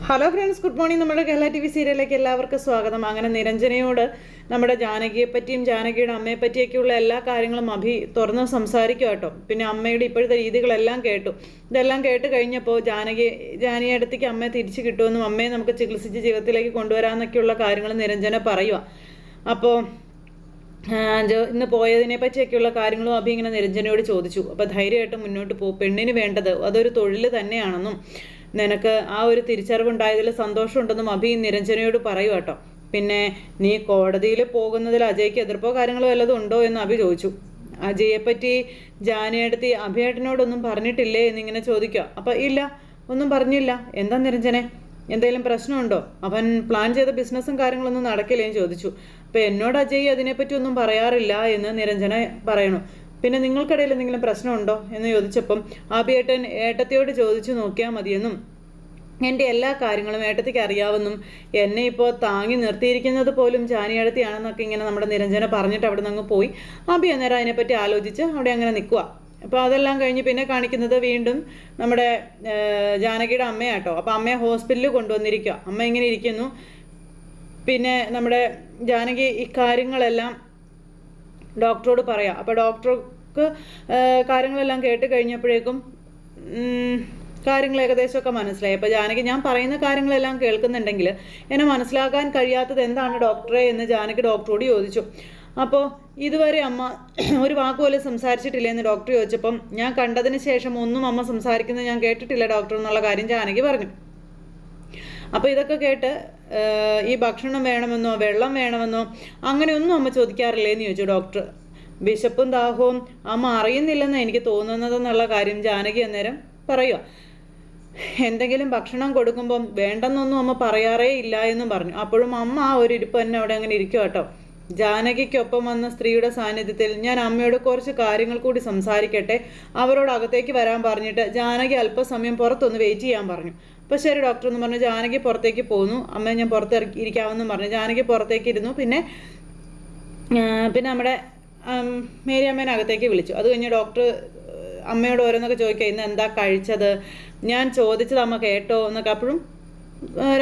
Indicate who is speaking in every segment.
Speaker 1: Hello friends, good morning. നമ്മുടെ Kerala T V സീരിയലിലേക്ക് എല്ലാവർക്കും സ്വാഗതം. അങ്ങനെ നിരഞ്ജനയോട് നമ്മുടെ ജാനകിയെപ്പറ്റിയും ജാനകിയുടെ അമ്മയെപ്പറ്റിയൊക്കെയുള്ള എല്ലാ കാര്യങ്ങളും അഭി തുറന്ന് സംസാരിക്കും കേട്ടോ. പിന്നെ അമ്മയുടെ ഇപ്പോഴത്തെ രീതികളെല്ലാം കേട്ടു. ഇതെല്ലാം കേട്ട് കഴിഞ്ഞപ്പോൾ ജാനിയടുത്തേക്ക് അമ്മയെ തിരിച്ചു കിട്ടുമെന്നും അമ്മയെ നമുക്ക് ചികിത്സിച്ച് ജീവിതത്തിലേക്ക് കൊണ്ടുവരാമെന്നൊക്കെയുള്ള കാര്യങ്ങൾ നിരഞ്ജന പറയുക. അപ്പോൾ ഇന്ന് പോയതിനെ പറ്റിയൊക്കെയുള്ള കാര്യങ്ങളും അഭി ഇങ്ങനെ നിരഞ്ജനയോട് ചോദിച്ചു. അപ്പോൾ ധൈര്യമായിട്ട് മുന്നോട്ട് പോകും, പെണ്ണിന് വേണ്ടത് അതൊരു തൊഴിൽ തന്നെയാണെന്നും നിനക്ക് ആ ഒരു തിരിച്ചറിവുണ്ടായതിൽ സന്തോഷമുണ്ടെന്നും അഭി നിരഞ്ജനയോട് പറയൂ കേട്ടോ. പിന്നെ നീ കോടതിയിൽ പോകുന്നതിൽ അജയ്ക്ക് എതിർപ്പോ കാര്യങ്ങളോ വല്ലതും ഉണ്ടോ എന്ന് അഭി ചോദിച്ചു. അജയെപ്പറ്റി ജാനിയടുത്ത് അഭിയേട്ടനോടൊന്നും പറഞ്ഞിട്ടില്ലേ എന്നിങ്ങനെ ചോദിക്കുക. അപ്പം ഇല്ല, ഒന്നും പറഞ്ഞില്ല. എന്താ നിരഞ്ജനെ, എന്തെങ്കിലും പ്രശ്നമുണ്ടോ? അവൻ പ്ലാൻ ചെയ്ത ബിസിനസ്സും കാര്യങ്ങളൊന്നും നടക്കില്ലേന്ന് ചോദിച്ചു. അപ്പം എന്നോട് അജയ് അതിനെപ്പറ്റി ഒന്നും പറയാറില്ല എന്ന് നിരഞ്ജന പറയണു. പിന്നെ നിങ്ങൾക്കിടയിൽ എന്തെങ്കിലും പ്രശ്നമുണ്ടോ എന്ന് ചോദിച്ചപ്പം അഭിയേട്ടൻ ഏട്ടത്തിയോട് ചോദിച്ചു നോക്കിയാൽ മതിയെന്നും എൻ്റെ എല്ലാ കാര്യങ്ങളും ഏട്ടത്തിക്ക് അറിയാവുന്നും എന്നെ ഇപ്പോൾ താങ്ങി നിർത്തിയിരിക്കുന്നത് പോലും ജാനിയടത്തിയാണെന്നൊക്കെ ഇങ്ങനെ നമ്മുടെ നിരഞ്ജന പറഞ്ഞിട്ട് അവിടെ നിന്ന് പോയി. അഭി അന്നേരം അതിനെപ്പറ്റി ആലോചിച്ച് അവിടെ അങ്ങനെ നിൽക്കുക. അപ്പോൾ അതെല്ലാം കഴിഞ്ഞ് പിന്നെ കാണിക്കുന്നത് വീണ്ടും നമ്മുടെ ജാനകിയുടെ അമ്മയാട്ടോ. അപ്പോൾ അമ്മയെ ഹോസ്പിറ്റലിൽ കൊണ്ടുവന്നിരിക്കുക. അമ്മ ഇങ്ങനെ ഇരിക്കുന്നു. പിന്നെ നമ്മുടെ ജാനകി ഈ കാര്യങ്ങളെല്ലാം ഡോക്ടറോട് പറയാം. അപ്പോൾ ഡോക്ടർക്ക് കാര്യങ്ങളെല്ലാം കേട്ട് കഴിഞ്ഞപ്പോഴേക്കും കാര്യങ്ങൾ ഏകദേശമൊക്കെ മനസ്സിലായി. അപ്പോൾ ജാനകി ഞാൻ പറയുന്ന കാര്യങ്ങളെല്ലാം കേൾക്കുന്നുണ്ടെങ്കിൽ എന്നെ മനസ്സിലാക്കാൻ കഴിയാത്തത് എന്താണ് ഡോക്ടറെ എന്ന് ജാനകി ഡോക്ടറോട് ചോദിച്ചു. അപ്പോൾ ഇതുവരെ അമ്മ ഒരു വാക്കുപോലെ സംസാരിച്ചിട്ടില്ല എന്ന് ഡോക്ടർ ചോദിച്ചപ്പം ഞാൻ കണ്ടതിന് ശേഷം ഒന്നും അമ്മ സംസാരിക്കുന്നത് ഞാൻ കേട്ടിട്ടില്ല ഡോക്ടർ എന്നുള്ള കാര്യം ജാനകി പറഞ്ഞു. അപ്പോൾ ഇതൊക്കെ കേട്ട് ഈ ഭക്ഷണം വേണമെന്നോ വെള്ളം വേണമെന്നോ അങ്ങനെയൊന്നും അമ്മ ചോദിക്കാറില്ലേ എന്ന് ചോദിച്ചു ഡോക്ടർ. വിശപ്പും ദാഹവും അമ്മ അറിയുന്നില്ലെന്ന് എനിക്ക് തോന്നുന്നതെന്നുള്ള കാര്യം ജാനകി അന്നേരം പറയുക. എന്തെങ്കിലും ഭക്ഷണം കൊടുക്കുമ്പം വേണ്ടെന്നൊന്നും അമ്മ പറയാറേ ഇല്ല എന്നും പറഞ്ഞു. അപ്പോഴും അമ്മ ആ ഒരു ഇരിപ്പ് തന്നെ അവിടെ അങ്ങനെ ഇരിക്കും കേട്ടോ. ജാനകിക്കൊപ്പം വന്ന സ്ത്രീയുടെ സാന്നിധ്യത്തിൽ ഞാൻ അമ്മയോട് കുറച്ച് കാര്യങ്ങൾ കൂടി സംസാരിക്കട്ടെ, അവരോട് അകത്തേക്ക് വരാൻ പറഞ്ഞിട്ട് ജാനകി അല്പസമയം പുറത്തൊന്ന് വെയിറ്റ് ചെയ്യാൻ പറഞ്ഞു. അപ്പോൾ ശരി ഡോക്ടർ എന്ന് പറഞ്ഞ് ജാനകി പുറത്തേക്ക് പോന്നു. അമ്മ ഞാൻ പുറത്ത് ഇരിക്കാമെന്നും പറഞ്ഞു ജാനകി പുറത്തേക്ക് ഇരുന്നു. പിന്നെ നമ്മുടെ മേരി അമ്മേനെ അകത്തേക്ക് വിളിച്ചു. അത് കഴിഞ്ഞ് ഡോക്ടർ അമ്മയോട് ഓരോന്നൊക്കെ ചോദിക്കുക, ഇന്ന് എന്താ കഴിച്ചത്, ഞാൻ ചോദിച്ചത് അമ്മ കേട്ടോ എന്നൊക്കെ. അപ്പോഴും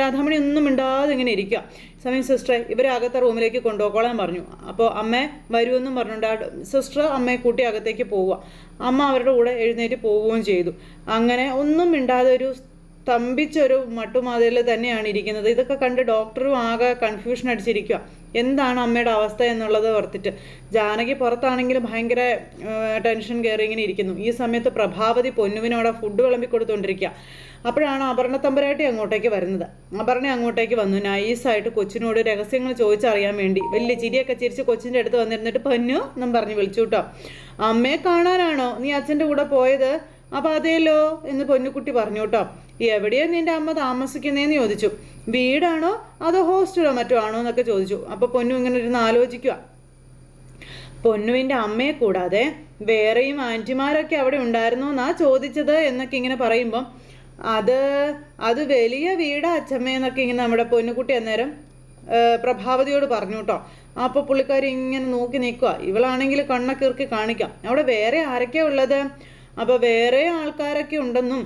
Speaker 1: രാധാമണി ഒന്നും മിണ്ടാതെ ഇങ്ങനെ ഇരിക്കുക. സമയം സിസ്റ്ററെ ഇവരെ അകത്തെ റൂമിലേക്ക് കൊണ്ടുപോയിക്കോളാൻ പറഞ്ഞു. അപ്പോൾ അമ്മ വരുമെന്നും പറഞ്ഞുകൊണ്ട് സിസ്റ്റർ അമ്മയെ കൂട്ടി അകത്തേക്ക് പോവുക. അമ്മ അവരുടെ കൂടെ എഴുന്നേറ്റ് പോവുകയും ചെയ്തു. അങ്ങനെ ഒന്നും മിണ്ടാതെ ഒരു സ്തംഭിച്ചൊരു മട്ടുമാതിരിൽ തന്നെയാണ് ഇരിക്കുന്നത്. ഇതൊക്കെ കണ്ട് ഡോക്ടറും ആകെ കൺഫ്യൂഷൻ അടിച്ചിരിക്കുക, എന്താണ് അമ്മയുടെ അവസ്ഥ എന്നുള്ളത് ഓർത്തിട്ട്. ജാനകി പുറത്താണെങ്കിലും ഭയങ്കര ടെൻഷൻ കയറി ഇങ്ങനെ ഇരിക്കുന്നു. ഈ സമയത്ത് പ്രഭാവതി പൊന്നുവിനോടെ ഫുഡ് വിളമ്പി കൊടുത്തുകൊണ്ടിരിക്കുക. അപ്പോഴാണ് അപർണ തമ്പുരാട്ടി അങ്ങോട്ടേക്ക് വരുന്നത്. അപർണ അങ്ങോട്ടേക്ക് വന്നു നൈസായിട്ട് കൊച്ചിനോട് രഹസ്യങ്ങൾ ചോദിച്ചറിയാൻ വേണ്ടി വലിയ ചിരിയൊക്കെ ചിരിച്ച് കൊച്ചിൻ്റെ അടുത്ത് വന്നിരുന്നിട്ട് പൊന്നു എന്നും പറഞ്ഞ് വിളിച്ചു കേട്ടോ. അമ്മയെ കാണാനാണോ നീ അച്ഛൻ്റെ കൂടെ പോയത്? അപ്പം അതേലോ എന്ന് പൊന്നുകുട്ടി പറഞ്ഞു കേട്ടോ. എവിടെയാണ് നിൻ്റെ അമ്മ താമസിക്കുന്നതെന്ന് ചോദിച്ചു. വീടാണോ അതോ ഹോസ്റ്റലോ മറ്റോ ആണോ എന്നൊക്കെ ചോദിച്ചു. അപ്പോൾ പൊന്നു ഇങ്ങനെ ഇരുന്ന് ആലോചിക്കുക. പൊന്നുവിൻ്റെ അമ്മയെ കൂടാതെ വേറെയും ആൻറ്റിമാരൊക്കെ അവിടെ ഉണ്ടായിരുന്നോ എന്നാ ചോദിച്ചത് എന്നൊക്കെ ഇങ്ങനെ പറയുമ്പം അത് വലിയ വീടാ അച്ഛമ്മയെന്നൊക്കെ ഇങ്ങനെ നമ്മുടെ പൊന്നുകുട്ടി അന്നേരം പ്രഭാവതിയോട് പറഞ്ഞു കേട്ടോ. അപ്പോൾ പുള്ളിക്കാരി ഇങ്ങനെ നോക്കി നിൽക്കുക. ഇവളാണെങ്കിൽ കണ്ണൊക്കെ ഇറുക്കി കാണിക്കാം. അവിടെ വേറെ ആരൊക്കെയാണ് ഉള്ളത്? അപ്പോൾ വേറെ ആൾക്കാരൊക്കെ ഉണ്ടെന്നും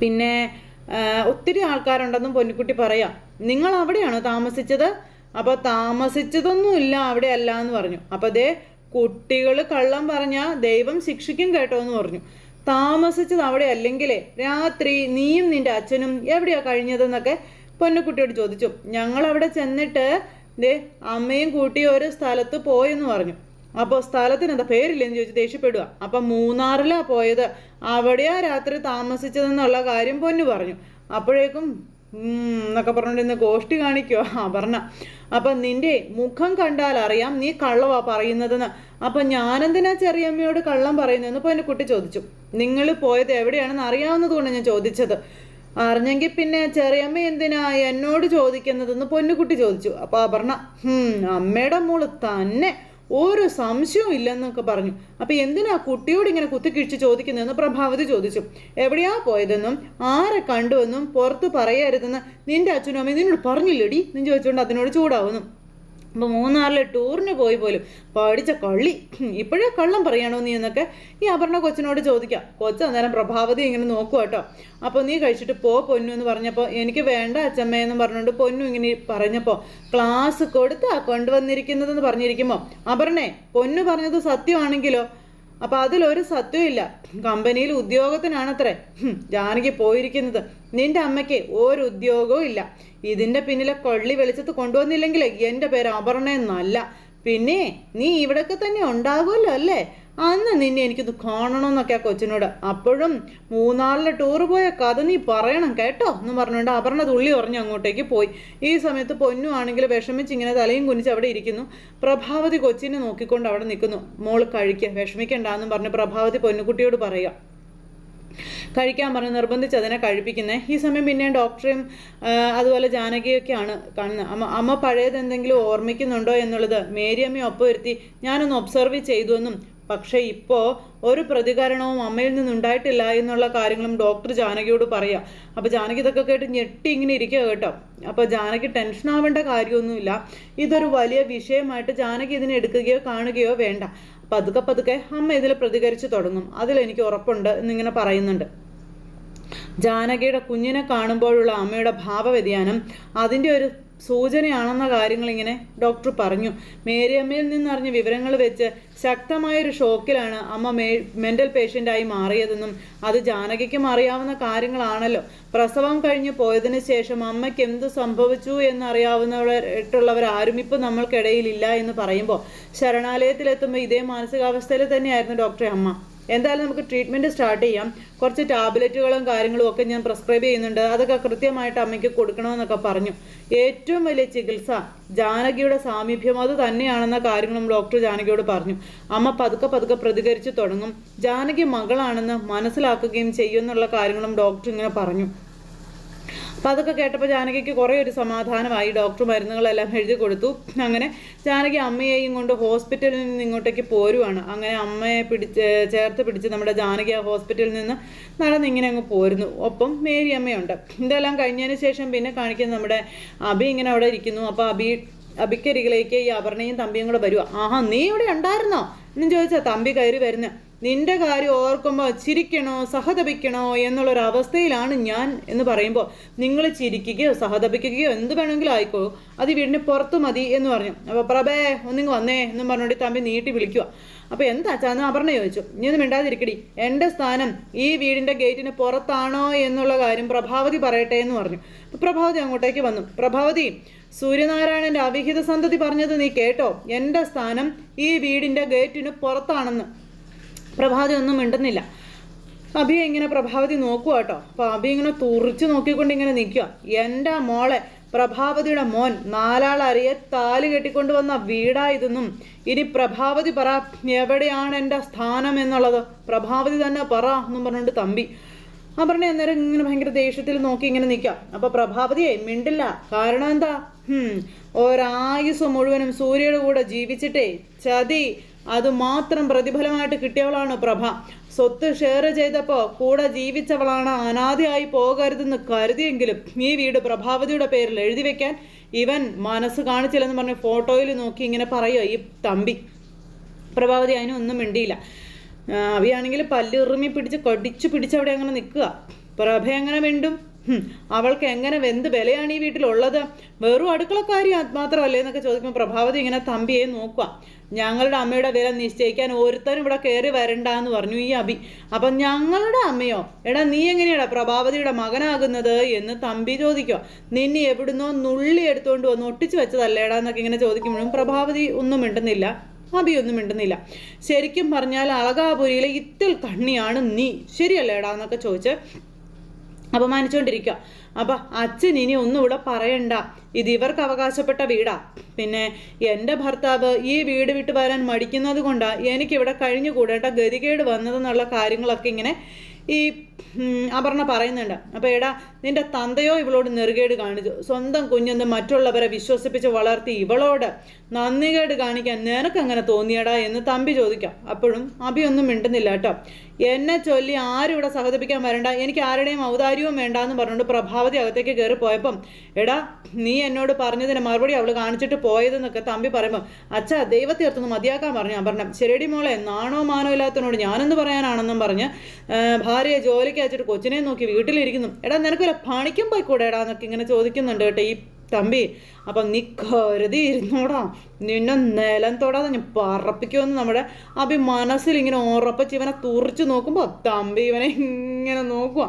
Speaker 1: പിന്നെ ഒത്തിരി ആൾക്കാരുണ്ടെന്നും പൊന്നുകുട്ടി പറയാം. നിങ്ങൾ അവിടെയാണോ താമസിച്ചത്? അപ്പോൾ താമസിച്ചതൊന്നുമില്ല അവിടെ അല്ല എന്ന് പറഞ്ഞു. അപ്പോൾ ദേ കുട്ടികൾ കള്ളം പറഞ്ഞാൽ ദൈവം ശിക്ഷിക്കും കേട്ടോ എന്ന് പറഞ്ഞു. താമസിച്ചത് അവിടെ അല്ലെങ്കിലേ രാത്രി നീയും നിൻ്റെ അച്ഛനും എവിടെയാണ് കഴിഞ്ഞതെന്നൊക്കെ പൊന്നുകുട്ടിയോട് ചോദിച്ചു. ഞങ്ങളവിടെ ചെന്നിട്ട് ദേ അമ്മയും കൂട്ടി ഒരു സ്ഥലത്ത് പോയെന്ന് പറഞ്ഞു. അപ്പോൾ സ്ഥലത്തിന് എന്താ പേരില്ലെന്ന് ചോദിച്ച് ദേഷ്യപ്പെടുക. അപ്പം മൂന്നാറിലാണ് പോയത്, അവിടെയാ രാത്രി താമസിച്ചതെന്നുള്ള കാര്യം പൊന്നു പറഞ്ഞു. അപ്പോഴേക്കും എന്നൊക്കെ പറഞ്ഞിട്ട് ഗോഷ്ടി കാണിക്കുമോ അപർണ. അപ്പം നിൻ്റെ മുഖം കണ്ടാൽ അറിയാം നീ കള്ളവാ പറയുന്നതെന്ന്. അപ്പം ഞാനെന്തിനാ ചെറിയമ്മയോട് കള്ളം പറയുന്നതെന്ന് പൊന്നുകുട്ടി ചോദിച്ചു. നിങ്ങൾ പോയത് എവിടെയാണെന്ന് അറിയാവുന്നതുകൊണ്ട് ഞാൻ ചോദിച്ചത്. അറിഞ്ഞെങ്കിൽ പിന്നെ ചെറിയമ്മ എന്തിനാ എന്നോട് ചോദിക്കുന്നതെന്ന് പൊന്നുകുട്ടി ചോദിച്ചു. അപ്പോൾ അപർണ അമ്മയുടെ മോള് തന്നെ ഒരു സംശയവും ഇല്ലെന്നൊക്കെ പറഞ്ഞു. അപ്പം എന്തിനാ കുട്ടിയോട് ഇങ്ങനെ കുത്തിക്കിഴിച്ച് ചോദിക്കുന്നതെന്ന് പ്രഭാവതി ചോദിച്ചു. എവിടെയാ പോയതെന്നും ആരെ കണ്ടുവെന്നും പുറത്ത് പറയരുതെന്ന് നിന്റെ അച്ഛനും അമ്മയും നിന്നോട് പറഞ്ഞില്ലടി എന്ന് ചോദിച്ചുകൊണ്ട് അതിനോട് ചൂടാവുന്നു. അപ്പോൾ മൂന്നാറിൽ ടൂറിന് പോയി പോലും പഠിച്ച കള്ളി, ഇപ്പോഴേ കള്ളം പറയണോ നീ എന്നൊക്കെ ഈ അപർണ കൊച്ചിനോട് ചോദിക്കാം. കൊച്ച് അന്നേരം പ്രഭാവതി ഇങ്ങനെ നോക്കുക കേട്ടോ. അപ്പോൾ നീ കഴിച്ചിട്ട് പൊന്നു എന്ന് പറഞ്ഞപ്പോൾ എനിക്ക് വേണ്ട അച്ചമ്മയെന്ന് പറഞ്ഞുകൊണ്ട് പൊന്നു ഇങ്ങനെ പറഞ്ഞപ്പോൾ ക്ലാസ് കൊടുത്താ കൊണ്ടുവന്നിരിക്കുന്നതെന്ന് പറഞ്ഞിരിക്കുമ്പോൾ അപർണേ പൊന്നു പറഞ്ഞത് സത്യമാണെങ്കിലോ? അപ്പം അതിലൊരു സത്യമില്ല. കമ്പനിയിൽ ഉദ്യോഗത്തിനാണത്രേ ജാനകി പോയിരിക്കുന്നത്. നിന്റെ അമ്മയ്ക്ക് ഒരു ഉദ്യോഗവും ഇല്ല. ഇതിൻ്റെ പിന്നിലെ കൊള്ളി വെളിച്ചത്ത് കൊണ്ടുവന്നില്ലെങ്കിൽ എൻ്റെ പേര് അപർണ എന്നല്ല. പിന്നെ നീ ഇവിടെയൊക്കെ തന്നെ ഉണ്ടാകുമല്ലോ അല്ലേ? അന്ന് നിന്നെ എനിക്കൊന്ന് കാണണമെന്നൊക്കെ ആ കൊച്ചിനോട്. അപ്പോഴും മൂന്നാറിലെ ടൂറ് പോയ കഥ നീ പറയണം കേട്ടോ എന്ന് പറഞ്ഞുകൊണ്ട് അപർണ തുള്ളി ഉറഞ്ഞ് അങ്ങോട്ടേക്ക് പോയി. ഈ സമയത്ത് പൊന്നു ആണെങ്കിൽ വിഷമിച്ച് ഇങ്ങനെ തലയും കുനിച്ച് അവിടെ ഇരിക്കുന്നു. പ്രഭാവതി കൊച്ചിനെ നോക്കിക്കൊണ്ട് അവിടെ നിൽക്കുന്നു. മോള് കഴിക്കുക, വിഷമിക്കണ്ടെന്നും പറഞ്ഞ് പ്രഭാവതി പൊന്നുകുട്ടിയോട് പറയുക. കഴിക്കാൻ പറഞ്ഞ് നിർബന്ധിച്ച് അതിനെ കഴിപ്പിക്കുന്നത്. ഈ സമയം പിന്നെ ഡോക്ടറെയും അതുപോലെ ജാനകിയൊക്കെയാണ് കാണുന്നത്. അമ്മ പഴയത് എന്തെങ്കിലും ഓർമ്മിക്കുന്നുണ്ടോ എന്നുള്ളത് മേരിയമ്മയും ഒപ്പം വരുത്തി ഞാനൊന്ന് ഒബ്സർവ് ചെയ്തുവെന്നും പക്ഷേ ഇപ്പോൾ ഒരു പ്രതികരണവും അമ്മയിൽ നിന്നുണ്ടായിട്ടില്ല എന്നുള്ള കാര്യങ്ങളും ഡോക്ടർ ജാനകിയോട് പറയാം. അപ്പോൾ ജാനകി ഇതൊക്കെ കേട്ട് ഞെട്ടി ഇങ്ങനെ ഇരിക്കുക കേട്ടോ. അപ്പോൾ ജാനകി ടെൻഷൻ ആവേണ്ട കാര്യമൊന്നുമില്ല. ഇതൊരു വലിയ വിഷയമായിട്ട് ജാനകി ഇതിനെ എടുക്കുകയോ കാണുകയോ വേണ്ട. പതുക്കെ അമ്മ ഇതിൽ പ്രതികരിച്ച് തുടങ്ങും, അതിലെനിക്ക് ഉറപ്പുണ്ട് എന്നിങ്ങനെ പറയുന്നുണ്ട്. ജാനകിയുടെ കുഞ്ഞിനെ കാണുമ്പോഴുള്ള അമ്മയുടെ ഭാവവ്യതിയാനം അതിൻ്റെ ഒരു സൂചനയാണെന്ന കാര്യങ്ങൾ ഇങ്ങനെ ഡോക്ടർ പറഞ്ഞു. മേരിയമ്മയിൽ നിന്നറിഞ്ഞ വിവരങ്ങൾ വെച്ച് ശക്തമായൊരു ഷോക്കിലാണ് അമ്മ മെൻ്റൽ പേഷ്യൻ്റായി മാറിയതെന്നും അത് ജാനകിക്കും അറിയാവുന്ന കാര്യങ്ങളാണല്ലോ. പ്രസവം കഴിഞ്ഞ് പോയതിന് ശേഷം അമ്മയ്ക്ക് എന്ത് സംഭവിച്ചു എന്നറിയാവുന്നവരായിട്ടുള്ളവർ ആരും ഇപ്പോൾ നമ്മൾക്കിടയിലില്ല എന്ന് പറയുമ്പോൾ ശരണാലയത്തിലെത്തുമ്പോൾ ഇതേ മാനസികാവസ്ഥയിൽ തന്നെയായിരുന്നു ഡോക്ടറെ അമ്മ. എന്തായാലും നമുക്ക് ട്രീറ്റ്മെൻറ്റ് സ്റ്റാർട്ട് ചെയ്യാം. കുറച്ച് ടാബ്ലറ്റുകളും കാര്യങ്ങളും ഒക്കെ ഞാൻ പ്രിസ്ക്രൈബ് ചെയ്യുന്നുണ്ട്. അതൊക്കെ കൃത്യമായിട്ട് അമ്മയ്ക്ക് കൊടുക്കണമെന്നൊക്കെ പറഞ്ഞു. ഏറ്റവും വലിയ ചികിത്സ ജാനകിയുടെ സാമീപ്യം അത് തന്നെയാണെന്ന കാര്യങ്ങളും ഡോക്ടർ ജാനകിയോട് പറഞ്ഞു. അമ്മ പതുക്കെ പ്രതികരിച്ച് തുടങ്ങും. ജാനകി മകളാണെന്ന് മനസ്സിലാക്കുകയും ചെയ്യുമെന്നുള്ള കാര്യങ്ങളും ഡോക്ടർ ഇങ്ങനെ പറഞ്ഞു. അപ്പോൾ അതൊക്കെ കേട്ടപ്പോൾ ജാനകിക്ക് കുറേ ഒരു സമാധാനമായി. ഡോക്ടർ മരുന്നുകളെല്ലാം എഴുതി കൊടുത്തു. അങ്ങനെ ജാനകി അമ്മയെയും കൊണ്ട് ഹോസ്പിറ്റലിൽ നിന്ന് ഇങ്ങോട്ടേക്ക് പോരുവാണ്. അങ്ങനെ അമ്മയെ ചേർത്ത് പിടിച്ച് നമ്മുടെ ജാനകി ആ ഹോസ്പിറ്റലിൽ നിന്ന് നടന്നിങ്ങനെ അങ്ങ് പോരുന്നു. ഒപ്പം മേരി അമ്മയുണ്ട്. ഇതെല്ലാം കഴിഞ്ഞതിന് ശേഷം പിന്നെ കാണിക്കുന്നത് നമ്മുടെ അബി ഇങ്ങനെ അവിടെ ഇരിക്കുന്നു. അപ്പോൾ അബിക്കരികിലേക്ക് ഈ അപർണയും തമ്പിയും കൂടെ വരുക. ആഹാ നീ ഇവിടെ ഉണ്ടായിരുന്നോ എന്നും ചോദിച്ചാൽ തമ്പി കയറി വരുന്നത്. നിന്റെ കാര്യം ഓർക്കുമ്പോൾ ചിരിക്കണോ സഹതപിക്കണോ എന്നുള്ളൊരവസ്ഥയിലാണ് ഞാൻ എന്ന് പറയുമ്പോൾ നിങ്ങൾ ചിരിക്കുകയോ സഹതപിക്കുകയോ എന്ത് വേണമെങ്കിലും ആയിക്കോ, അത് വീടിന് പുറത്ത് മതി എന്ന് പറഞ്ഞു. അപ്പോൾ പ്രഭേ ഒന്നിങ്ങ് വന്നേ എന്നും പറഞ്ഞുകൊണ്ട് തമ്പി നീട്ടി വിളിക്കുക. അപ്പോൾ എന്താ ചാന്ന് അപർണ ചോദിച്ചു. നീ ഒന്നും മിണ്ടാതിരിക്കടി, എൻ്റെ സ്ഥാനം ഈ വീടിൻ്റെ ഗേറ്റിന് പുറത്താണോ എന്നുള്ള കാര്യം പ്രഭാവതി പറയട്ടെ എന്ന് പറഞ്ഞു. അപ്പോൾ പ്രഭാവതി അങ്ങോട്ടേക്ക് വന്നു. പ്രഭാവതി, സൂര്യനാരായണൻ്റെ അവിഹിത സന്തതി പറഞ്ഞത് നീ കേട്ടോ? എൻ്റെ സ്ഥാനം ഈ വീടിൻ്റെ ഗേറ്റിന് പുറത്താണെന്ന്. പ്രഭാവതി ഒന്നും മിണ്ടുന്നില്ല. അബിയെ ഇങ്ങനെ പ്രഭാവതി നോക്കുക കേട്ടോ. അപ്പോൾ അബി ഇങ്ങനെ തുറിച്ച് നോക്കിക്കൊണ്ട് ഇങ്ങനെ നിൽക്കുക. എൻ്റെ മോളെ പ്രഭാവതിയുടെ മോൻ നാലാളറിയെ താല് കെട്ടിക്കൊണ്ട് വന്ന വീടായതെന്നും ഇനി പ്രഭാവതി പറ എവിടെയാണ് എൻ്റെ സ്ഥാനം എന്നുള്ളത്, പ്രഭാവതി തന്നെ പറ എന്നും പറഞ്ഞുകൊണ്ട് തമ്പി. അപർണ അന്നേരം ഇങ്ങനെ ഭയങ്കര ദേഷ്യത്തിൽ നോക്കി ഇങ്ങനെ നിൽക്കാം. അപ്പോൾ പ്രഭാവതിയെ മിണ്ടില്ല. കാരണം എന്താ? ഒരായുസ് മുഴുവനും സൂര്യയുടെ കൂടെ ജീവിച്ചിട്ടേ ചതി അതുമാത്രം പ്രതിഫലമായിട്ട് കിട്ടിയവളാണ് പ്രഭ. സ്വത്ത് ഷെയർ ചെയ്തപ്പോൾ കൂടെ ജീവിച്ചവളാണ്. അനാഥയായി പോകരുതെന്ന് കരുതിയെങ്കിലും ഈ വീട് പ്രഭാവതിയുടെ പേരിൽ എഴുതി വെക്കാൻ ഇവൻ മനസ്സ് കാണിച്ചില്ലെന്ന് പറഞ്ഞ് ഫോട്ടോയിൽ നോക്കി ഇങ്ങനെ പറയുമോ ഈ തമ്പി. പ്രഭാവതി അതിനൊന്നും മിണ്ടിയില്ല. അവയാണെങ്കിൽ പല്ലുറുമി കടിച്ചു പിടിച്ചവിടെ അങ്ങനെ നിൽക്കുക. പ്രഭ എങ്ങനെ മിണ്ടും? അവൾക്ക് എങ്ങനെ എന്ത് വിലയാണ് ഈ വീട്ടിലുള്ളത്? വെറും അടുക്കളക്കാരി മാത്രമല്ലേ എന്നൊക്കെ ചോദിക്കുമ്പോൾ പ്രഭാവതി ഇങ്ങനെ തമ്പിയെ നോക്കുക. ഞങ്ങളുടെ അമ്മയുടെ വില നിശ്ചയിക്കാൻ ഒരുത്തനും ഇവിടെ കയറി വരണ്ടെന്ന് പറഞ്ഞു ഈ അബി. അപ്പം ഞങ്ങളുടെ അമ്മയോ? എടാ നീ എങ്ങനെയാടാ പ്രഭാവതിയുടെ മകനാകുന്നത് എന്ന് തമ്പി ചോദിക്കുക. നിന്നെ എവിടുന്നോ നുള്ളി എടുത്തുകൊണ്ട് വന്ന് ഒട്ടിച്ചു വെച്ചതല്ലേടാ എന്നൊക്കെ ഇങ്ങനെ ചോദിക്കുമ്പോഴും പ്രഭാവതി ഒന്നും മിണ്ടുന്നില്ല. അബിയൊന്നും മിണ്ടുന്നില്ല. ശരിക്കും പറഞ്ഞാൽ അളകാപുരിയിലെ ഇത്തിൽ കണ്ണിയാണ് നീ, ശരിയല്ലേടാ എന്നൊക്കെ ചോദിച്ച് അപമാനിച്ചുകൊണ്ടിരിക്കുക. അപ്പം അച്ഛൻ ഇനി ഒന്നും ഇവിടെ പറയണ്ട, ഇത് ഇവർക്ക് അവകാശപ്പെട്ട വീടാ. പിന്നെ എൻ്റെ ഭർത്താവ് ഈ വീട് വിട്ട് വരാൻ മടിക്കുന്നത് കൊണ്ടാണ് എനിക്കിവിടെ കഴിഞ്ഞുകൂടേണ്ട ഗതികേട് വന്നതെന്നുള്ള കാര്യങ്ങളൊക്കെ ഇങ്ങനെ ഈ അപർണ പറയുന്നുണ്ട്. അപ്പോൾ എടാ നിന്റെ തന്തയോ ഇവളോട് നെറുകേട് കാണിച്ചു, സ്വന്തം കുഞ്ഞെന്ന് മറ്റുള്ളവരെ വിശ്വസിപ്പിച്ച് വളർത്തി ഇവളോട് നന്ദികേട് കാണിക്കാൻ നിനക്കങ്ങനെ തോന്നിയടാ എന്ന് തമ്പി ചോദിക്കാം. അപ്പോഴും അബിയൊന്നും മിണ്ടുന്നില്ല കേട്ടോ. എന്നെ ചൊല്ലി ആരും ഇവിടെ സഹതപിക്കാൻ വരണ്ട, എനിക്ക് ആരുടെയും ഔദാര്യവും വേണ്ട എന്ന് പറഞ്ഞുകൊണ്ട് പ്രഭാവതി അകത്തേക്ക് കയറി പോയപ്പം, എടാ നീ എന്നോട് പറഞ്ഞതിന് മറുപടി അവൾ കാണിച്ചിട്ട് പോയതെന്നൊക്കെ തമ്പി പറയുമ്പോൾ, അച്ഛാ ദൈവത്തെ ഓർത്തൊന്ന് മതിയാക്കാൻ പറഞ്ഞു അപർണ. ശരിയടി മോളെ, നാണോ മാനോ ഇല്ലാത്തതിനോട് ഞാനെന്ത് പറയാനാണെന്നും പറഞ്ഞ് ഭാര്യയെ ജോലിക്ക് അയച്ചിട്ട് കൊച്ചിനെ നോക്കി വീട്ടിലിരിക്കുന്നു. എടാ നിനക്കൊരു പണിക്കും പോയിക്കൂടെ എടാ എന്നൊക്കെ ഇങ്ങനെ ചോദിക്കുന്നുണ്ട് കേട്ടോ ഈ തമ്പി. അപ്പം നീ കരുതി ഇരുന്നോടാ, നിന്നെ നിലം തൊടാതെ ഞാൻ പറപ്പിക്കുമെന്ന് നമ്മുടെ അഭി മനസ്സിൽ ഇങ്ങനെ ഉറപ്പിച്ച് ഇവനെ തുറിച്ച് നോക്കുമ്പോൾ തമ്പി ഇവനെ ഇങ്ങനെ നോക്കുക.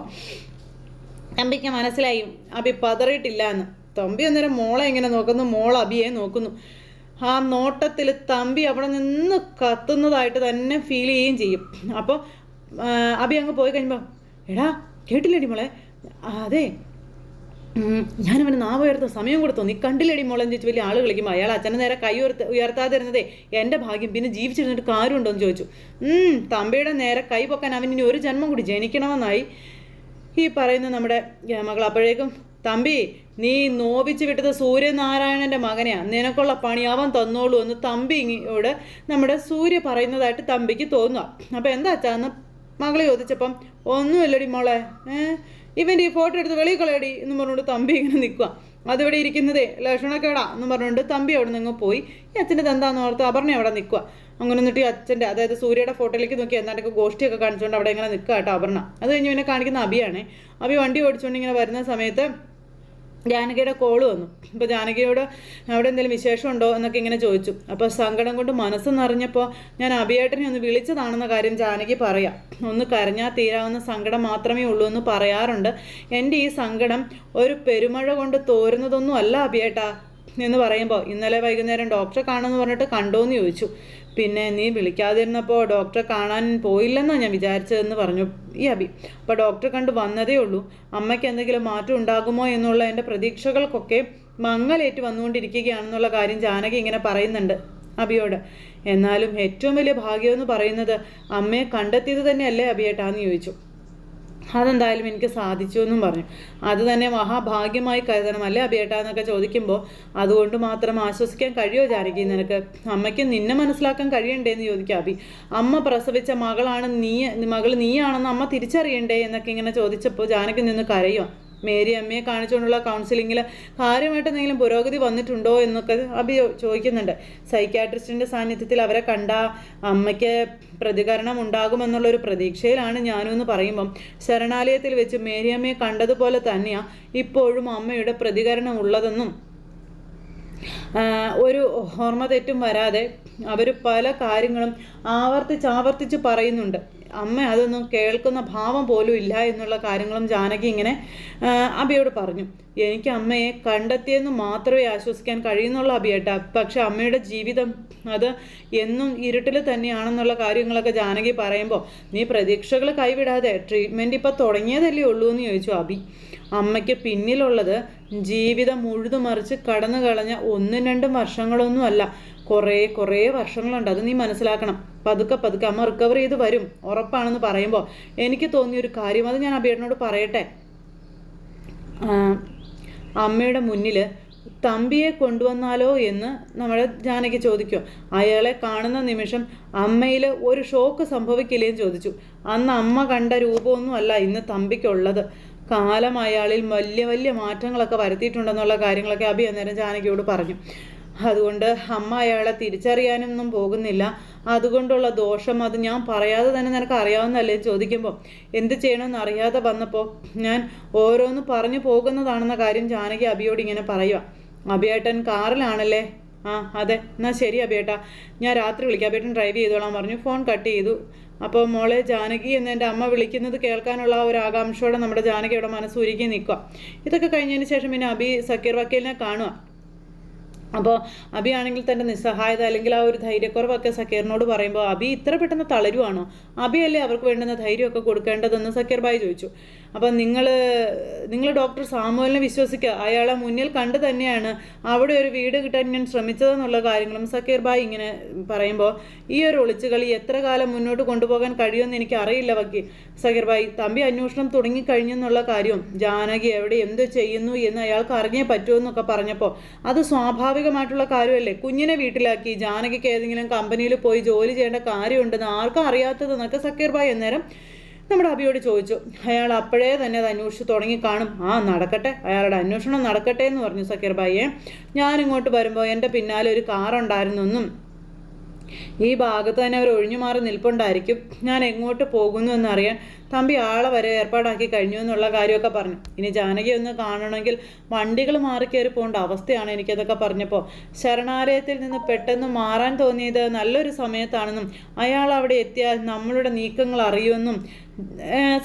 Speaker 1: തമ്പിക്ക് മനസ്സിലായി അഭി പതറിയിട്ടില്ല എന്ന്. തമ്പി അന്നേരം മോളെ ഇങ്ങനെ നോക്കുന്നു, മോൾ അഭിയെ നോക്കുന്നു. ആ നോട്ടത്തിൽ തമ്പി അവിടെ നിന്ന് കത്തുന്നതായിട്ട് തന്നെ ഫീൽ ചെയ്യുകയും ചെയ്യും. അപ്പോൾ അഭി അങ്ങ് പോയി കഴിയുമ്പോൾ, എടാ കേട്ടില്ലേടി മോളെ, അതെ ഞാനവന് നാവ് ഉയർത്ത സമയം കൊടുത്തു, നീ കണ്ടില്ലേടി മോളെന്ന് ചോദിച്ചു. വലിയ ആൾ കളിക്കുമ്പോൾ അയാൾ അച്ഛനെ നേരെ കൈ ഉയർത്താതിരുന്നതേ എൻ്റെ ഭാഗ്യം, പിന്നെ ജീവിച്ചിരുന്നിട്ട് കാര്യമുണ്ടോ എന്ന് ചോദിച്ചു. തമ്പിയുടെ നേരെ കൈ പൊക്കാൻ അവൻ ഇനി ഒരു ജന്മം കൂടി ജനിക്കണമെന്നായി ഈ പറയുന്ന നമ്മുടെ മകൾ. അപ്പോഴേക്കും തമ്പി നീ നോവിച്ച് വിട്ടത് സൂര്യനാരായണൻ്റെ മകനെയാണ്, നിനക്കുള്ള പണി അവൻ തന്നോളൂ എന്ന് തമ്പിയോട് നമ്മുടെ സൂര്യ പറയുന്നതായിട്ട് തമ്പിക്ക് തോന്നുക. അപ്പോൾ എന്താ അച്ഛാന്ന് മകളെ ചോദിച്ചപ്പം, ഒന്നുമില്ലടി മോളെ, ഇവൻ്റെ ഈ ഫോട്ടോ എടുത്ത് വെളിയിൽ കളയടി എന്ന് പറഞ്ഞുകൊണ്ട് തമ്പി ഇങ്ങനെ നിൽക്കുക. അതിവിടെ ഇരിക്കുന്നതേ ലക്ഷണക്കേടാ എന്ന് പറഞ്ഞുകൊണ്ട് തമ്പി അവിടെ നിന്ന് പോയി. ഈ അച്ഛൻ്റെ എന്താണെന്ന് ഓർത്ത് അപർണ അവിടെ നിൽക്കുക. അങ്ങനെ എന്നിട്ട് ഈ അച്ഛൻ്റെ, അതായത് സൂര്യയുടെ ഫോട്ടോയിലേക്ക് നോക്കി എന്താണ്ടൊക്കെ ഗോഷ്ടിയൊക്കെ കാണിച്ചുകൊണ്ട് അവിടെ ഇങ്ങനെ നിൽക്കുക കേട്ടോ അപർണ. അത് കഴിഞ്ഞ് പിന്നെ കാണിക്കുന്ന അഭിയാണ്. അഭി വണ്ടി ഓടിച്ചുകൊണ്ട് ഇങ്ങനെ വരുന്ന സമയത്ത് ജാനകിയുടെ കോള് വന്നു. അപ്പോൾ ജാനകിയോട് അവിടെ എന്തെങ്കിലും വിശേഷമുണ്ടോ എന്നൊക്കെ ഇങ്ങനെ ചോദിച്ചു. അപ്പോൾ സങ്കടം കൊണ്ട് മനസ്സ് നിറഞ്ഞപ്പോൾ ഞാൻ അഭിയേട്ടനെ ഒന്ന് വിളിച്ചതാണെന്ന കാര്യം ജാനകി പറയാം. ഒന്ന് കരഞ്ഞാൽ തീരാവുന്ന സങ്കടം മാത്രമേ ഉള്ളൂ എന്ന് പറയാറുണ്ട്. എൻ്റെ ഈ സങ്കടം ഒരു പെരുമഴ കൊണ്ട് തോരുന്നതൊന്നും അല്ല അഭിയേട്ടാ എന്ന് പറയുമ്പോൾ, ഇന്നലെ വൈകുന്നേരം ഡോക്ടറെ കാണുമെന്ന് പറഞ്ഞിട്ട് കണ്ടോന്ന് ചോദിച്ചു. പിന്നെ നീ വിളിക്കാതിരുന്നപ്പോൾ ഡോക്ടറെ കാണാൻ പോയില്ലെന്നാണ് ഞാൻ വിചാരിച്ചതെന്ന് പറഞ്ഞു ഈ അഭി. അപ്പോൾ ഡോക്ടറെ കണ്ട് വന്നതേ ഉള്ളൂ. അമ്മയ്ക്ക് എന്തെങ്കിലും മാറ്റം ഉണ്ടാകുമോ എന്നുള്ള എൻ്റെ പ്രതീക്ഷകൾക്കൊക്കെ മങ്ങലേറ്റ് വന്നുകൊണ്ടിരിക്കുകയാണെന്നുള്ള കാര്യം ജാനകി ഇങ്ങനെ പറയുന്നുണ്ട് അഭിയോട്. എന്നാലും ഏറ്റവും വലിയ ഭാഗ്യമെന്ന് പറയുന്നത് അമ്മയെ കണ്ടെത്തിയത് തന്നെയല്ലേ അഭിയേട്ടാന്ന് ചോദിച്ചു. അതെന്തായാലും എനിക്ക് സാധിച്ചു എന്നും പറഞ്ഞു. അത് തന്നെ മഹാഭാഗ്യമായി കരുതണം അല്ലേ അഭിയേട്ടാ എന്നൊക്കെ ചോദിക്കുമ്പോൾ, അതുകൊണ്ട് മാത്രം ആശ്വസിക്കാൻ കഴിയുമോ ജാനകി നിനക്ക്? അമ്മയ്ക്ക് നിന്നെ മനസ്സിലാക്കാൻ കഴിയണ്ടേന്ന് ചോദിക്കുക അഭി. അമ്മ പ്രസവിച്ച മകൾ നീയാണെന്ന് അമ്മ തിരിച്ചറിയണ്ടേ എന്നൊക്കെ ഇങ്ങനെ ചോദിച്ചപ്പോൾ ജാനകി നിന്ന് കരയുക. മേരി അമ്മയെ കാണിച്ചുകൊണ്ടുള്ള കൗൺസിലിങ്ങിൽ കാര്യമായിട്ട് എന്തെങ്കിലും പുരോഗതി വന്നിട്ടുണ്ടോ എന്നൊക്കെ അഭി ചോദിക്കുന്നുണ്ട്. സൈക്യാട്രിസ്റ്റിൻ്റെ സാന്നിധ്യത്തിൽ അവരെ കണ്ട അമ്മയ്ക്ക് പ്രതികരണം ഉണ്ടാകുമെന്നുള്ളൊരു പ്രതീക്ഷയിലാണ് ഞാനും എന്ന് പറയുമ്പം, ശരണാലയത്തിൽ വെച്ച് മേരി അമ്മയെ കണ്ടതുപോലെ തന്നെയാണ് ഇപ്പോഴും അമ്മയുടെ പ്രതികരണം ഉള്ളതെന്നും ഒരു ഓർമ്മ തെറ്റും വരാതെ അവർ പല കാര്യങ്ങളും ആവർത്തിച്ച് പറയുന്നുണ്ട്. അമ്മ അതൊന്നും കേൾക്കുന്ന ഭാവം പോലും ഇല്ല എന്നുള്ള കാര്യങ്ങളും ജാനകി ഇങ്ങനെ അഭിയോട് പറഞ്ഞു. എനിക്ക് അമ്മയെ കണ്ടെത്തിയെന്ന് മാത്രമേ ആശ്വസിക്കാൻ കഴിയുന്നുള്ള അഭിയേട്ടാ. പക്ഷെ അമ്മയുടെ ജീവിതം അത് എന്നും ഇരുട്ടിൽ തന്നെയാണെന്നുള്ള കാര്യങ്ങളൊക്കെ ജാനകി പറയുമ്പോൾ, നീ പ്രതീക്ഷകൾ കൈവിടാതെ ട്രീറ്റ്മെൻറ്റ് ഇപ്പോൾ തുടങ്ങിയതല്ലേ ഉള്ളൂ എന്ന് ചോദിച്ചു അഭി. അമ്മയ്ക്ക് പിന്നിലുള്ളത് ജീവിതം മുഴുതുമറിച്ച് കടന്നു കളഞ്ഞ 1-2 വർഷങ്ങളൊന്നുമല്ല, കുറേ വർഷങ്ങളുണ്ട്. അത് നീ മനസ്സിലാക്കണം. പതുക്കെ അമ്മ റിക്കവർ ചെയ്ത് വരും ഉറപ്പാണെന്ന് പറയുമ്പോൾ എനിക്ക് തോന്നിയൊരു കാര്യം, അത് ഞാൻ അഭിയേട്ടനോട് പറയട്ടെ. അമ്മയുടെ മുന്നിൽ തമ്പിയെ കൊണ്ടുവന്നാലോ എന്ന് നമ്മുടെ ജാനകി ചോദിക്കും. അയാളെ കാണുന്ന നിമിഷം അമ്മയിൽ ഒരു ഷോക്ക് സംഭവിക്കില്ലേന്ന് ചോദിച്ചു. അന്ന് അമ്മ കണ്ട രൂപമൊന്നും അല്ല ഇന്ന് തമ്പിക്കുള്ളത്. കാലം അയാളിൽ വലിയ മാറ്റങ്ങളൊക്കെ വരുത്തിയിട്ടുണ്ടെന്നുള്ള കാര്യങ്ങളൊക്കെ അഭി അന്നേരം ജാനകിയോട് പറഞ്ഞു. അതുകൊണ്ട് അമ്മ അയാളെ തിരിച്ചറിയാനൊന്നും പോകുന്നില്ല. അതുകൊണ്ടുള്ള ദോഷം അത് ഞാൻ പറയാതെ തന്നെ നിനക്ക് അറിയാവുന്നല്ലേ ചോദിക്കുമ്പോൾ, എന്ത് ചെയ്യണമെന്ന് അറിയാതെ വന്നപ്പോൾ ഞാൻ ഓരോന്ന് പറഞ്ഞു പോകുന്നതാണെന്ന കാര്യം ജാനകി അഭിയോട് ഇങ്ങനെ പറയുക. അഭിയേട്ടൻ കാറിലാണല്ലേ? ആ അതെ, എന്നാൽ ശരി അഭിയേട്ടാ, ഞാൻ രാത്രി വിളിക്കാം, അഭിയേട്ടൻ ഡ്രൈവ് ചെയ്തോളാൻ പറഞ്ഞു. ഫോൺ കട്ട് ചെയ്തു. അപ്പോൾ മോളെ ജാനകി എന്ന് എൻ്റെ അമ്മ വിളിക്കുന്നത് കേൾക്കാനുള്ള ഒരു ആകാംക്ഷയോടെ നമ്മുടെ ജാനകിയുടെ മനസ്സുരുക്കി നിൽക്കുക. ഇതൊക്കെ കഴിഞ്ഞതിന് ശേഷം പിന്നെ അഭി സക്കീർ വക്കീലിനെ കാണുക. അപ്പോൾ അഭി ആണെങ്കിൽ തൻ്റെ നിസ്സഹായത അല്ലെങ്കിൽ ആ ഒരു ധൈര്യക്കുറവൊക്കെ സക്കീറിനോട് പറയുമ്പോൾ, അഭി ഇത്ര പെട്ടെന്ന് തളരുവാണോ? അഭിയല്ലേ അവർക്ക് വേണ്ടുന്ന ധൈര്യമൊക്കെ കൊടുക്കേണ്ടതെന്ന് സക്കീർ ഭായി ചോദിച്ചു. അപ്പം നിങ്ങൾ ഡോക്ടർ സാമുവലിനെ വിശ്വസിക്കുക, അയാളെ മുന്നിൽ കണ്ട് തന്നെയാണ് അവിടെ ഒരു വീട് കിട്ടാൻ ഞാൻ ശ്രമിച്ചതെന്നുള്ള കാര്യങ്ങളും സക്കീർ ഭായ് ഇങ്ങനെ പറയുമ്പോൾ, ഈ ഒരു ഒളിച്ചുകളി എത്ര കാലം മുന്നോട്ട് കൊണ്ടുപോകാൻ കഴിയുമെന്ന് എനിക്ക് അറിയില്ല സക്കീർ ഭായ്. തമ്പി അന്വേഷണം തുടങ്ങിക്കഴിഞ്ഞെന്നുള്ള കാര്യവും ജാനകി എവിടെ എന്ത് ചെയ്യുന്നു എന്ന് അയാൾക്ക് അറിഞ്ഞേ പറ്റുമെന്നൊക്കെ പറഞ്ഞപ്പോൾ, അത് സ്വാഭാവികമായിട്ടുള്ള കാര്യമല്ലേ. കുഞ്ഞിനെ വീട്ടിലാക്കി ജാനകിക്ക് ഏതെങ്കിലും കമ്പനിയിൽ പോയി ജോലി ചെയ്യേണ്ട കാര്യമുണ്ടെന്ന് ആർക്കും അറിയാത്തതെന്നൊക്കെ സക്കീർ ഭായ് അന്നേരം നമ്മുടെ അബിയോട് ചോദിച്ചു. അയാൾ അപ്പോഴേ തന്നെ അത് അന്വേഷിച്ച് തുടങ്ങി കാണും. നടക്കട്ടെ, അയാളുടെ അന്വേഷണം നടക്കട്ടെ എന്ന് പറഞ്ഞു സക്കീർ ഭായിയെ. ഞാനിങ്ങോട്ട് വരുമ്പോൾ എൻ്റെ പിന്നാലെ ഒരു കാറുണ്ടായിരുന്നെന്നും ഈ ഭാഗത്ത് തന്നെ അവർ ഒഴിഞ്ഞു മാറി നിൽപ്പുണ്ടായിരിക്കും, ഞാൻ എങ്ങോട്ട് പോകുന്നു എന്നറിയാൻ തമ്പി ആളെ വരെ ഏർപ്പാടാക്കി കഴിഞ്ഞു എന്നുള്ള കാര്യമൊക്കെ പറഞ്ഞു. ഇനി ജാനകി ഒന്ന് കാണണമെങ്കിൽ വണ്ടികൾ മാറി കയറി പോകേണ്ട അവസ്ഥയാണ് എനിക്കതൊക്കെ പറഞ്ഞപ്പോൾ, ശരണാലയത്തിൽ നിന്ന് പെട്ടെന്ന് മാറാൻ തോന്നിയത് നല്ലൊരു സമയത്താണെന്നും അയാൾ അവിടെ എത്തിയാൽ നമ്മളുടെ നീക്കങ്ങൾ അറിയുമെന്നും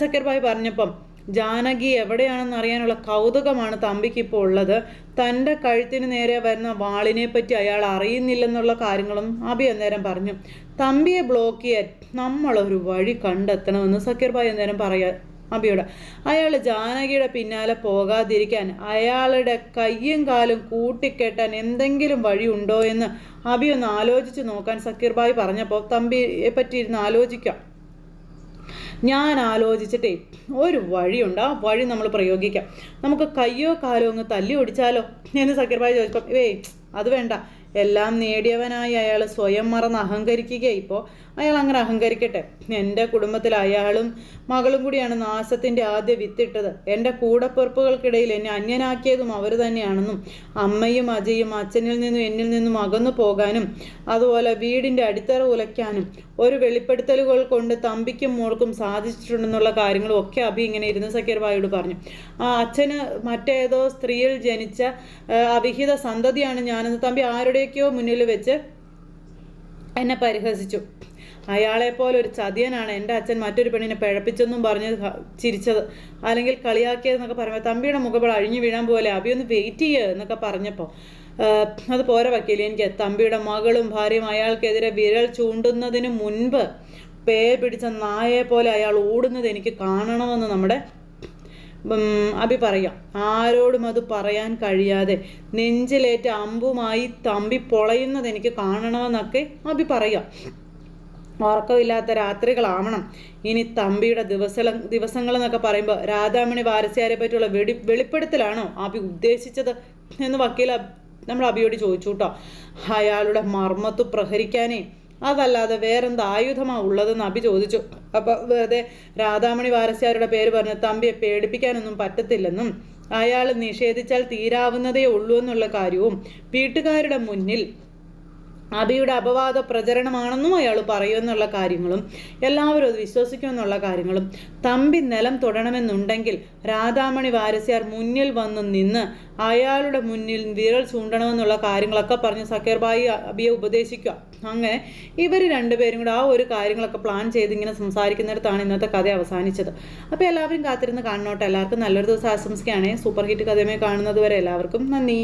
Speaker 1: സക്കീർ ഭായ് പറഞ്ഞപ്പം, ജാനകി എവിടെയാണെന്ന് അറിയാനുള്ള കൗതുകമാണ് തമ്പിക്ക് ഇപ്പോൾ ഉള്ളത്. തൻ്റെ കഴുത്തിന് നേരെ വരുന്ന വാളിനെ പറ്റി അയാൾ അറിയുന്നില്ലെന്നുള്ള കാര്യങ്ങളും അബി അന്നേരം പറഞ്ഞു. തമ്പിയെ ബ്ലോക്ക് ചെയ്യാൻ നമ്മളൊരു വഴി കണ്ടെത്തണമെന്ന് സക്കീർ ഭായ് അന്നേരം പറയാ അബിയോട്. അയാൾ ജാനകിയുടെ പിന്നാലെ പോകാതിരിക്കാൻ അയാളുടെ കയ്യും കാലും കൂട്ടിക്കെട്ടാൻ എന്തെങ്കിലും വഴിയുണ്ടോ എന്ന് അബി ഒന്ന് ആലോചിച്ച് നോക്കാൻ സക്കീർ ഭായ് പറഞ്ഞപ്പോൾ തമ്പിയെ പറ്റി ഇരുന്ന് ആലോചിക്കാം. ഞാൻ ആലോചിച്ചിട്ടേ ഒരു വഴിയുണ്ട്, ആ വഴി നമ്മൾ പ്രയോഗിക്കാം. നമുക്ക് കയ്യോ കാലോ അങ്ങ് തല്ലി ഒടിച്ചാലോ എന്ന് സക്കീർ ഭായ് ചോദിച്ചപ്പം, അത് വേണ്ട, എല്ലാം നേടിയവനായി അയാൾ സ്വയം മറന്ന് അഹങ്കരിക്കുക. ഇപ്പോൾ അയാൾ അങ്ങനെ അഹങ്കരിക്കട്ടെ. എൻ്റെ കുടുംബത്തിൽ അയാളും മകളും കൂടിയാണ് നാശത്തിൻ്റെ ആദ്യ വിത്തിട്ടത്. എൻ്റെ കൂടപ്പിറപ്പുകൾക്കിടയിൽ എന്നെ അന്യനാക്കിയതും അവർ തന്നെയാണെന്നും അമ്മയും അജയും അച്ഛനിൽ നിന്നും എന്നിൽ നിന്നും അകന്നു പോകാനും അതുപോലെ വീടിൻ്റെ അടിത്തറ ഉലയ്ക്കാനും ഒരു വെളിപ്പെടുത്തലുകൾ കൊണ്ട് തമ്പിക്കും മോൾക്കും സാധിച്ചിട്ടുണ്ടെന്നുള്ള കാര്യങ്ങളും ഒക്കെ അബി ഇങ്ങനെ ഇരുന്ന് സക്കീർ ഭായിയോട് പറഞ്ഞു. അച്ഛന് മറ്റേതോ സ്ത്രീയിൽ ജനിച്ച അവിഹിത സന്തതിയാണ് ഞാനെന്ന് തമ്പി ആരുടെയൊക്കെയോ മുന്നിൽ വെച്ച് എന്നെ പരിഹസിച്ചു. അയാളെപ്പോലെ ഒരു ചതിയനാണ് എൻ്റെ അച്ഛൻ മറ്റൊരു പെണ്ണിനെ പിഴപ്പിച്ചെന്നും പറഞ്ഞ് ചിരിച്ചത്, അല്ലെങ്കിൽ കളിയാക്കിയതെന്നൊക്കെ പറയുമ്പോൾ തമ്പിയുടെ മുഖങ്ങൾ അഴിഞ്ഞു വീഴാൻ പോലെ അബി ഒന്ന് വെയിറ്റ് ചെയ്യുക എന്നൊക്കെ പറഞ്ഞപ്പോൾ, അത് പോരെ വക്കീൽ, എനിക്ക് തമ്പിയുടെ മകളും ഭാര്യയും അയാൾക്കെതിരെ വിരൽ ചൂണ്ടുന്നതിന് മുൻപ് പേ പിടിച്ച നായയെ പോലെ അയാൾ ഓടുന്നത് എനിക്ക് കാണണമെന്ന് നമ്മുടെ അബി പറയാം. ആരോടും അത് പറയാൻ കഴിയാതെ നെഞ്ചിലേറ്റ അമ്പുമായി തമ്പി പൊളയുന്നത് എനിക്ക് കാണണമെന്നൊക്കെ അബി പറയാം. ഉറക്കമില്ലാത്ത രാത്രികളാവണം ഇനി തമ്പിയുടെ ദിവസങ്ങളെന്നൊക്കെ പറയുമ്പോൾ, രാധാമണി വാരസ്യാരെ പറ്റിയുള്ള വെളിപ്പെടുത്തലാണോ അബി ഉദ്ദേശിച്ചത് എന്ന് വക്കീൽ നമ്മൾ അബിയോട് ചോദിച്ചു കേട്ടോ. അയാളുടെ മർമ്മത്ത് പ്രഹരിക്കാനേ അതല്ലാതെ വേറെന്ത് ആയുധമാണ് ഉള്ളതെന്ന് അബി ചോദിച്ചു. അപ്പോൾ വെറുതെ രാധാമണി വാരസ്യാരുടെ പേര് പറഞ്ഞ് തമ്പിയെ പേടിപ്പിക്കാനൊന്നും പറ്റത്തില്ലെന്നും അയാൾ നിഷേധിച്ചാൽ തീരാവുന്നതേ ഉള്ളൂ എന്നുള്ള കാര്യവും വീട്ടുകാരുടെ മുന്നിൽ അബിയുടെ അപവാദ പ്രചരണമാണെന്നും അയാൾ പറയുമെന്നുള്ള കാര്യങ്ങളും എല്ലാവരും അത് വിശ്വസിക്കുമെന്നുള്ള കാര്യങ്ങളും, തമ്പി നിലം തൊടണമെന്നുണ്ടെങ്കിൽ രാധാമണി വാരസ്യാർ മുന്നിൽ വന്ന് നിന്ന് അയാളുടെ മുന്നിൽ വിരൽ ചൂണ്ടണമെന്നുള്ള കാര്യങ്ങളൊക്കെ പറഞ്ഞ് സക്കീർ ഭായ് അബിയെ ഉപദേശിക്കുക. അങ്ങനെ ഇവർ രണ്ടുപേരും കൂടെ ആ ഒരു കാര്യങ്ങളൊക്കെ പ്ലാൻ ചെയ്ത് ഇങ്ങനെ സംസാരിക്കുന്നിടത്താണ് ഇന്നത്തെ കഥ അവസാനിച്ചത്. അപ്പോൾ എല്ലാവരും കാത്തിരുന്ന് കാണണോട്ടെ. എല്ലാവർക്കും നല്ലൊരു ദിവസം ആശംസിക്കുകയാണേ. സൂപ്പർ ഹിറ്റ് കഥയുമായി കാണുന്നത് വരെ എല്ലാവർക്കും നന്ദി.